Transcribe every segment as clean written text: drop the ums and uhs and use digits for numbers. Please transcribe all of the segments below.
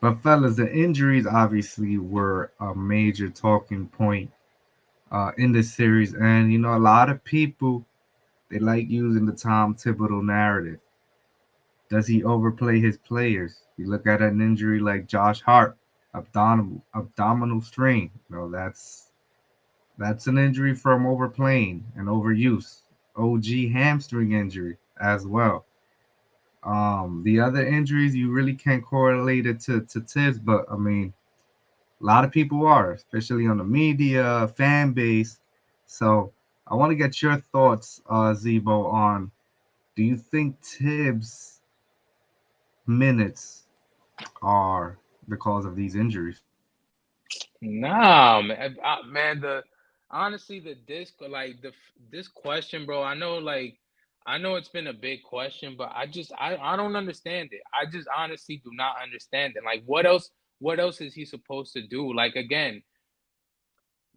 But fellas, the injuries obviously were a major talking point in this series, and a lot of people they like using the Tom Thibodeau narrative. Does he overplay his players? You look at an injury like Josh Hart, abdominal strain. That's an injury from overplaying and overuse. OG hamstring injury as well. The other injuries you really can't correlate it to Tibbs, but I mean, a lot of people are, especially on the media, fan base. So I want to get your thoughts, Zebo, on do you think Tibbs minutes are the cause of these injuries? Nah, man, man. The honestly, the disc like this question, bro. I know it's been a big question, but I don't understand it. I just honestly do not understand it. Like, What else is he supposed to do? Like again,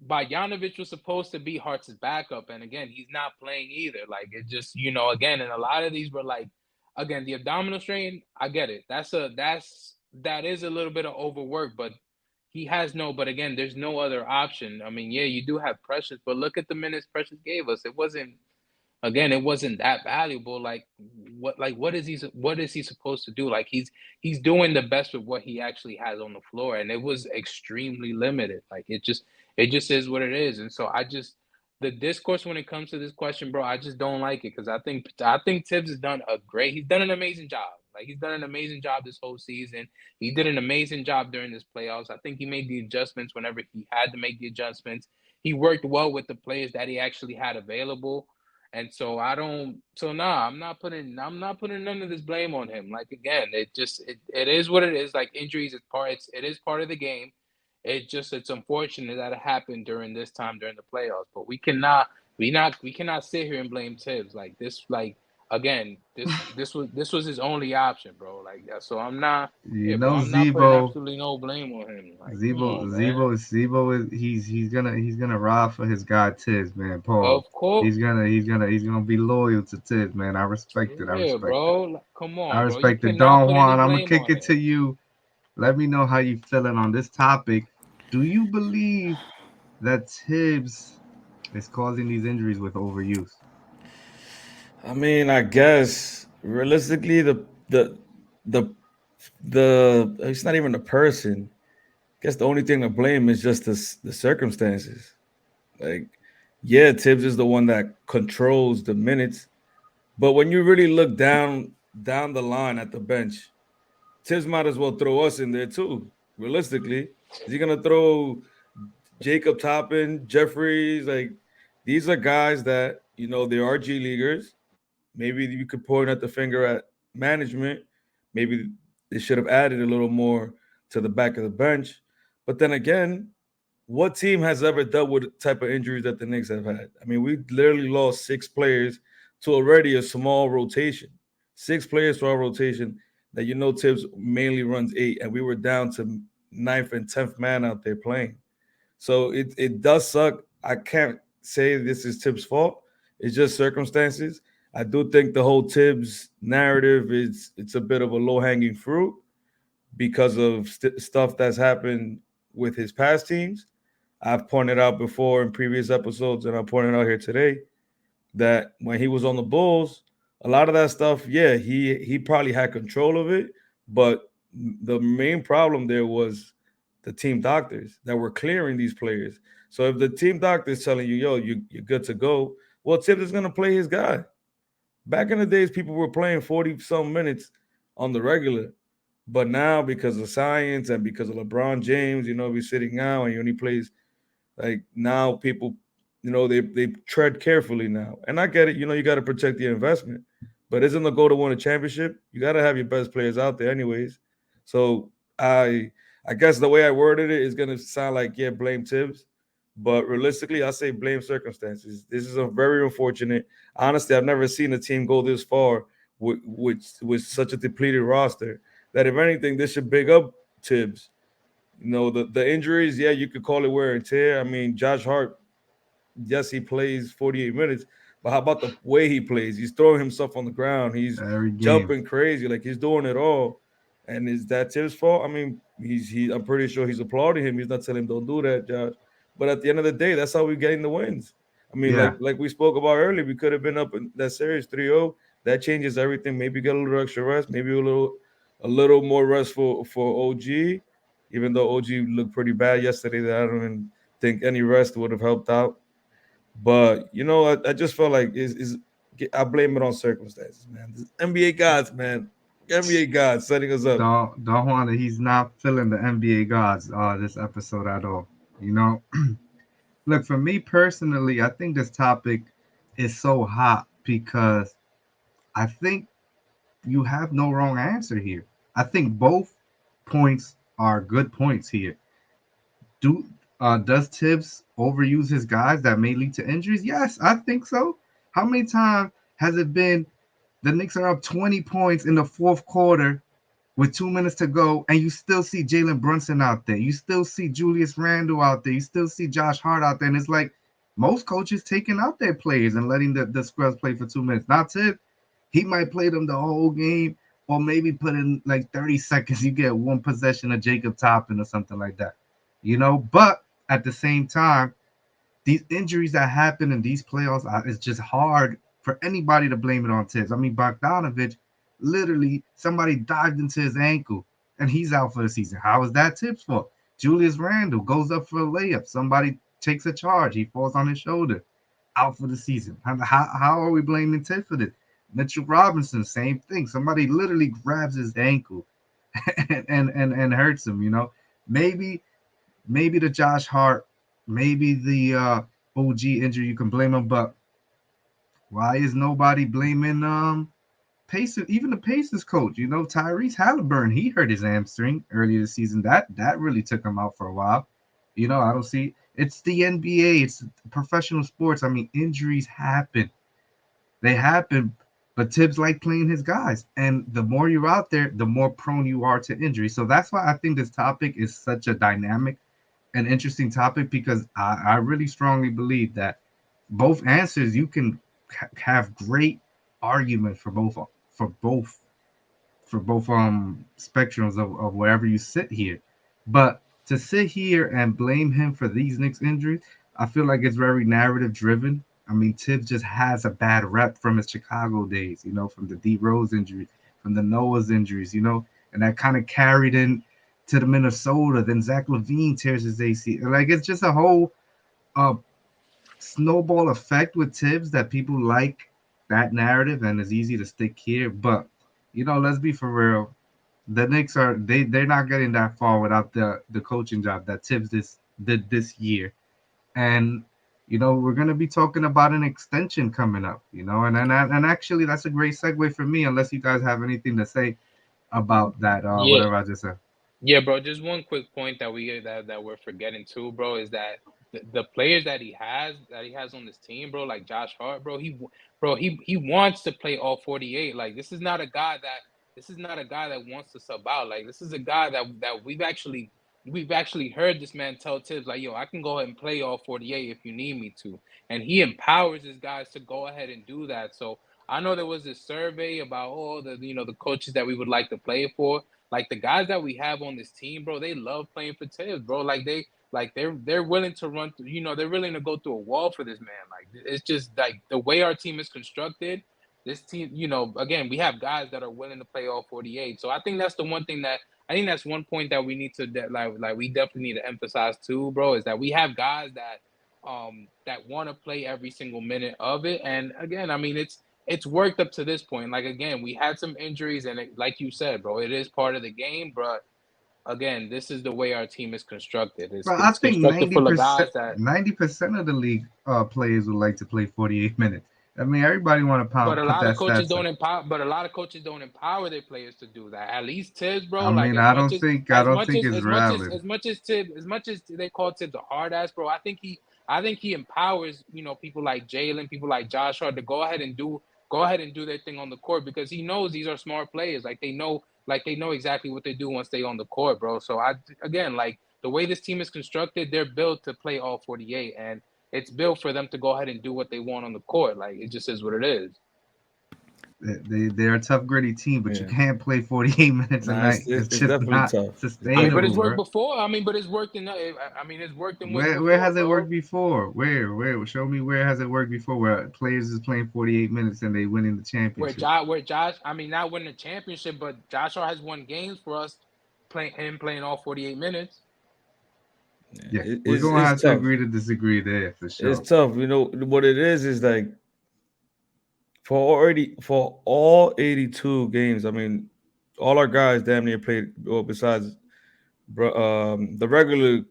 Bogdanovic was supposed to be Hart's backup, and again, he's not playing either. Like it just, again, and a lot of these were like, again, the abdominal strain. I get it. That is a little bit of overwork, but he has no. But again, there's no other option. I mean, yeah, you do have Precious, but look at the minutes Precious gave us. It wasn't that valuable. What is he supposed to do? Like he's doing the best with what he actually has on the floor, and it was extremely limited. Like it just is what it is. And so the discourse when it comes to this question, bro, I just don't like it because I think Tibbs has done he's done an amazing job. Like he's done an amazing job this whole season. He did an amazing job during this playoffs. I think he made the adjustments whenever he had to make the adjustments. He worked well with the players that he actually had available. And so I don't so nah, I'm not putting none of this blame on him. Like again, it is what it is. Like injuries it is part of the game. It's unfortunate that it happened during this time during the playoffs. But we cannot sit here and blame Tibbs. Like this again, this was his only option, bro. Like so You bro, know, I'm not putting Zebo, absolutely no blame on him. Like, come Zebo, on, man. Zebo, Zebo is he's gonna ride for his guy Tiz, man. Pause. Of course. He's gonna be loyal to Tiz, man. I respect it. I Yeah, respect it. bro. Like, come I on, bro. You respect it. cannot Don put any Juan, I'm gonna blame kick on it to him. you. Let me know how you feeling on this topic. Do you believe that Tibbs is causing these injuries with overuse? I mean, I guess realistically, the it's not even the person. I guess the only thing to blame is just the circumstances. Like, yeah, Tibbs is the one that controls the minutes, but when you really look down the line at the bench, Tibbs might as well throw us in there too. Realistically, is he gonna throw Jacob Toppin, Jeffries? Like, these are guys that they are G leaguers. Maybe you could point at the finger at management. Maybe they should have added a little more to the back of the bench. But then again, what team has ever dealt with the type of injuries that the Knicks have had? I mean, we literally lost 6 players to already a small rotation. 6 players to our rotation that Tibbs mainly runs 8, and we were down to ninth and 10th man out there playing. So it does suck. I can't say this is Tibbs' fault. It's just circumstances. I do think the whole Tibbs narrative is it's a bit of a low hanging fruit because of stuff that's happened with his past teams. I've pointed out before in previous episodes, and I pointed out here today that when he was on the Bulls, a lot of that stuff, yeah, he probably had control of it, but the main problem there was the team doctors that were clearing these players. So if the team doctor is telling you, yo, you're good to go, well, Tibbs is going to play his guy. Back in the days, people were playing 40 some minutes on the regular. But now, because of science and because of LeBron James, he's sitting now and he only plays like now people, they tread carefully now. And I get it, you got to protect the investment. But isn't the goal to win a championship? You got to have your best players out there anyways. So I guess the way I worded it is gonna sound like, yeah, blame Tibbs. But realistically, I say blame circumstances. This is a very unfortunate. Honestly, I've never seen a team go this far with such a depleted roster. That if anything, this should big up Tibbs. The injuries, yeah, you could call it wear and tear. I mean, Josh Hart, yes, he plays 48 minutes, but how about the way he plays? He's throwing himself on the ground. He's Every game. jumping crazy, like he's doing it all. And is that Tibbs' fault? I mean, I'm pretty sure he's applauding him. He's not telling him don't do that, Josh. But at the end of the day, that's how we're getting the wins. I mean, Yeah. like we spoke about earlier, we could have been up in that series 3-0. That changes everything. Maybe get a little extra rest, maybe a little more rest for OG, even though OG looked pretty bad yesterday. That I don't even think any rest would have helped out. But I just felt like is I blame it on circumstances, man. This NBA gods, man. NBA gods setting us up. Don't want to. He's not feeling the NBA gods this episode at all. You know, look, for me personally, I think this topic is so hot because I think you have no wrong answer here. I think both points are good points here. Do Does Tibbs overuse his guys that may lead to injuries? Yes, I think so. How many times has it been the Knicks are up 20 points in the fourth quarter with 2 minutes to go, and you still see Jalen Brunson out there. You still see Julius Randle out there. You still see Josh Hart out there. And it's like most coaches taking out their players and letting the scrubs play for 2 minutes. Not Tibbs. He might play them the whole game, or maybe put in like 30 seconds. You get one possession of Jacob Toppin or something like that. But at the same time, these injuries that happen in these playoffs, it's just hard for anybody to blame it on Tibbs. I mean, Bogdanovich, literally, somebody dived into his ankle and he's out for the season. How is that Tibbs' fault? Julius Randle goes up for a layup. Somebody takes a charge. He falls on his shoulder, out for the season. How are we blaming Tibbs for this? Mitchell Robinson, same thing. Somebody literally grabs his ankle and hurts him. Maybe maybe the Josh Hart, maybe the OG injury, you can blame him, but why is nobody blaming Pacers, even the Pacers coach? Tyrese Halliburton, he hurt his hamstring earlier this season. That really took him out for a while. I don't see it's the NBA, it's professional sports. I mean, injuries happen. They happen, but Tibbs like playing his guys. And the more you're out there, the more prone you are to injury. So that's why I think this topic is such a dynamic an interesting topic because I really strongly believe that both answers you can have great arguments for both for both spectrums of wherever you sit here. But to sit here and blame him for these Knicks injuries, I feel like it's very narrative driven. I mean, Tibbs just has a bad rep from his Chicago days, from the D Rose injury, from the Noah's injuries, and that kind of carried in to the Minnesota. Then Zach LaVine tears his AC. Like it's just a whole uh, snowball effect with Tibbs that people like that narrative and it's easy to stick here. But let's be for real. The Knicks they're not getting that far without the coaching job that Tibbs did this year. And we're gonna be talking about an extension coming up. And actually that's a great segue for me. Unless you guys have anything to say about that, Yeah, whatever I just said. yeah, bro. Just one quick point that we're forgetting too, bro, is that the players that he has on this team, bro, like Josh Hart, bro, he wants to play all 48. Like this is not a guy that wants to sub out. Like this is a guy that we've actually heard this man tell Tibbs like, yo, I can go ahead and play all 48 if you need me to, and he empowers his guys to go ahead and do that. So I know there was this survey about all the coaches that we would like to play for. Like the guys that we have on this team, bro, they love playing for Tibbs, bro. They're willing to run through, they're willing to go through a wall for this man. Like it's just like the way our team is constructed. This team, again, we have guys that are willing to play all 48. So I think that's one point that we need to like we definitely need to emphasize too, bro, is that we have guys that want to play every single minute of it. And again, I mean, it's worked up to this point. Like again, we had some injuries, and like you said, bro, it is part of the game. But again, this is the way our team is constructed. It's But I it's think constructed full of guys that. 90% of the league players would like to play 48 minutes. I mean, everybody want to But a put lot of that coaches stats up. don't empower. But a lot of coaches don't empower their players to do that. At least Tibbs, bro. I Like mean, as I much don't as think I as don't much think as it's as much as valid. as much as Tibbs, as much as they call Tibbs a hard ass, bro. I think he empowers people like Jalen, people like Josh Hart to go ahead and do their thing on the court because he knows these are smart players. Like they know exactly what they do once they on the court, bro. So again, like the way this team is constructed, they're built to play all 48, and it's built for them to go ahead and do what they want on the court. Like it just is what it is. they're a tough, gritty team, but you Yeah. can't play 48 minutes a Nah, night. It's it's just definitely not tough. It's I mean, but definitely it's sustainable, worked tough. bro. before. I mean, but it's worked in. I mean, it's worked in wins Where before, has it bro. worked before? Where? Show me where has it worked before? Where players is playing 48 minutes and they winning the championship. Where Josh, I mean, not winning the championship, but Joshua has won games for us, playing all 48 minutes. Yeah. Yeah, we're gonna It's have to tough. agree to disagree there for It's sure. tough. You know what it is like for all 82 games. I mean, all our guys damn near played. Well, besides the regular,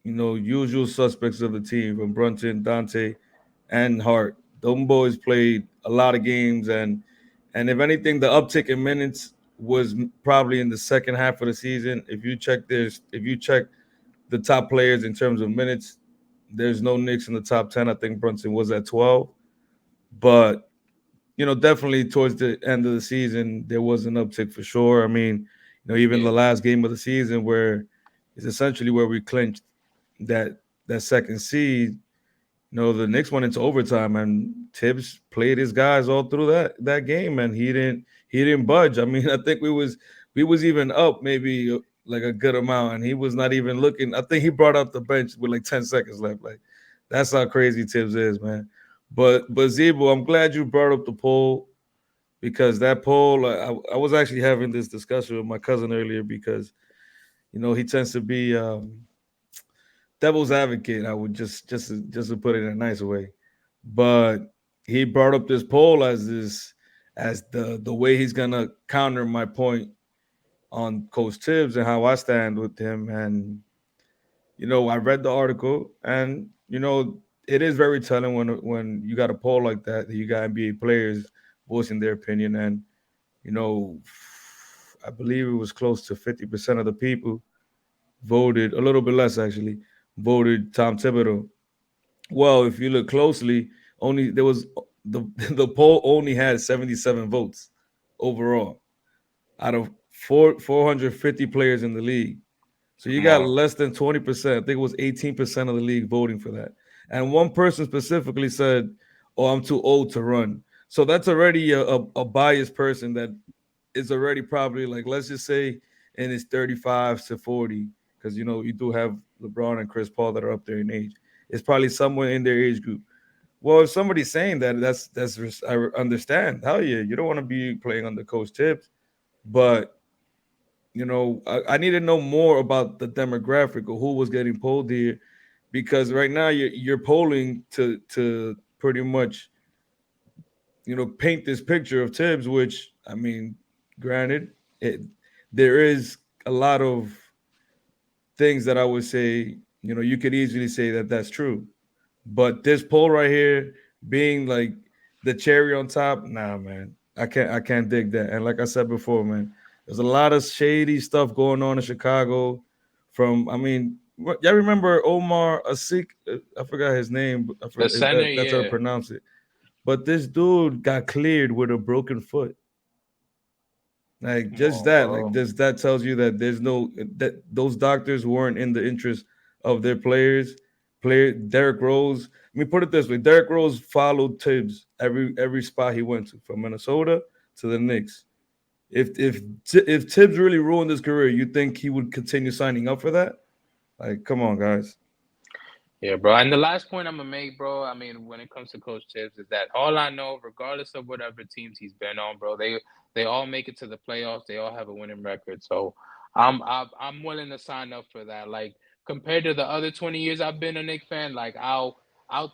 usual suspects of the team from Brunson, Dante, and Hart. Those boys played a lot of games, and if anything, the uptick in minutes was probably in the second half of the season. If you check the top players in terms of minutes, there's no Knicks in the top 10. I think Brunson was at 12, but definitely towards the end of the season, there was an uptick for sure. I mean, even Yeah, the last game of the season where it's essentially where we clinched that second seed. The Knicks went into overtime, and Tibbs played his guys all through that game, and he didn't budge. I mean, I think we was even up maybe like a good amount, and he was not even looking. I think he brought up the bench with like 10 seconds left. Like that's how crazy Tibbs is, man. But Zebo, I'm glad you brought up the poll because that poll, I was actually having this discussion with my cousin earlier because he tends to be devil's advocate. I would just to put it in a nicer way, but he brought up this poll as the way he's gonna counter my point on Coach Tibbs and how I stand with him. And I read the article, and it is very telling when you got a poll like that. You got NBA players voicing their opinion, and you know, I believe it was close to 50% of the people voted, a little bit less actually, voted Tom Thibodeau. Well, if you look closely, only there was the the poll only had 77 votes overall out of 450 players in the league. So you come got on. less than 20%. I think it was 18% of the league voting for that. And one person specifically said, "Oh, I'm too old to run." So that's already a biased person that is already probably like, let's just say in his 35 to 40, because you do have LeBron and Chris Paul that are up there in age. It's probably somewhere in their age group. Well, if somebody's saying that, I understand. Hell yeah, you don't want to be playing under Coach Tibbs, but I need to know more about the demographic or who was getting polled here, because right now you're polling to pretty much paint this picture of Tibbs, which I mean, granted, there is a lot of things that I would say, you could easily say that that's true. But this poll right here being like the cherry on top, nah, man, I can't dig that. And like I said before, man, there's a lot of shady stuff going on in Chicago. From, I mean, y'all remember Omar Asik? I forgot his name. But The center, that's how to yeah. pronounce it. But this dude got cleared with a broken foot. Like Come just on, that, like bro. this, that tells you that there's no that those doctors weren't in the interest of their players. Player Derrick Rose. I mean, put it this way: Derrick Rose followed Tibbs every spot he went to, from Minnesota to the Knicks. If Tibbs really ruined his career, you think he would continue signing up for that? Like, come on, guys. Yeah, bro. And the last point I'm gonna make, bro. I mean, when it comes to Coach Tibbs, is that all I know, regardless of whatever teams he's been on, bro, they all make it to the playoffs. They all have a winning record. So I'm willing to sign up for that. Like compared to the other 20 years I've been a Knicks fan, like I'll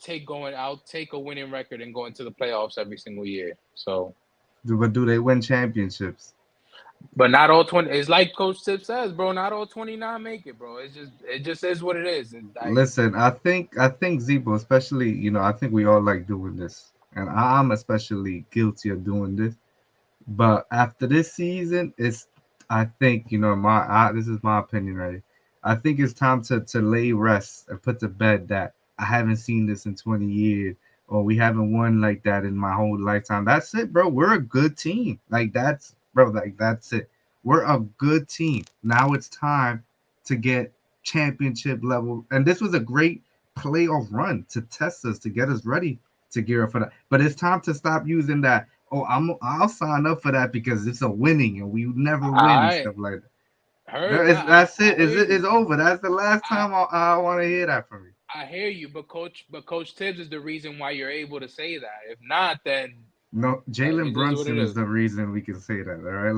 take a winning record and go into the playoffs every single year. So, But do they win championships? but not all 20. It's like Coach Tibbs says, bro. Not all 29 make it, bro. It just is what it is. It's like Listen, I think Zebo, especially, I think we all like doing this, and I'm especially guilty of doing this. But after this season, I think this is my opinion, right? I think it's time to lay rest and put to bed that I haven't seen this in 20 years, or we haven't won like that in my whole lifetime. That's it, bro. We're a good team. That's it. We're a good team. Now it's time to get championship level. And this was a great playoff run to test us, to get us ready to gear up for that. But it's time to stop using that. Oh, I'll sign up for that because it's a winning and we never win and I stuff like that. heard that. That's I it. hear It's you. over. That's the last I time I want to hear that from you. I hear you, but Coach Tibbs is the reason why you're able to say that. If not, then No, Jalen it is what it Brunson is is. the reason we can say that. All right.